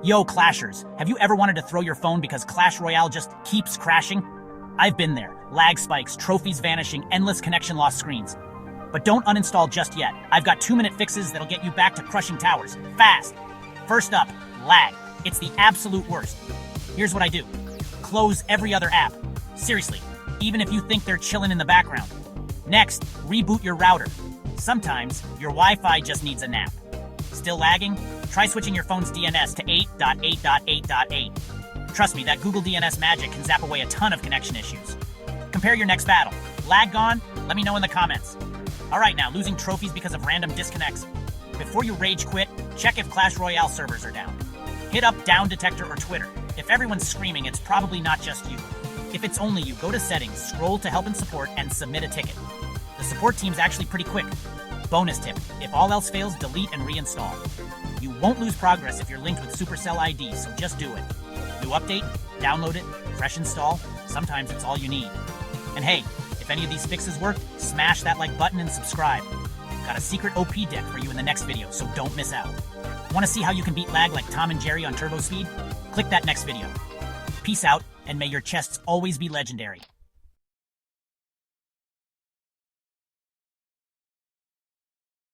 Yo, Clashers, have you ever wanted to throw your phone because Clash Royale just keeps crashing? I've been there. Lag spikes, trophies vanishing, endless connection loss screens. But don't uninstall just yet. I've got 2-minute fixes that'll get you back to crushing towers, fast. First up, lag. It's the absolute worst. Here's what I do. Close every other app. Seriously, even if you think they're chilling in the background. Next, reboot your router. Sometimes, your Wi-Fi just needs a nap. Still lagging? Try switching your phone's DNS to 8.8.8.8. Trust me, that Google DNS magic can zap away a ton of connection issues. Compare your next battle. Lag gone? Let me know in the comments. Alright now, losing trophies because of random disconnects. Before you rage quit, check if Clash Royale servers are down. Hit up Down Detector or Twitter. If everyone's screaming, it's probably not just you. If it's only you, go to Settings, scroll to Help and Support, and submit a ticket. The support team's actually pretty quick. Bonus tip, if all else fails, delete and reinstall. You won't lose progress if you're linked with Supercell ID, so just do it. New update, download it, fresh install, sometimes it's all you need. And hey, if any of these fixes work, smash that like button and subscribe. Got a secret OP deck for you in the next video, so don't miss out. Want to see how you can beat lag like Tom and Jerry on turbo speed? Click that next video. Peace out, and may your chests always be legendary.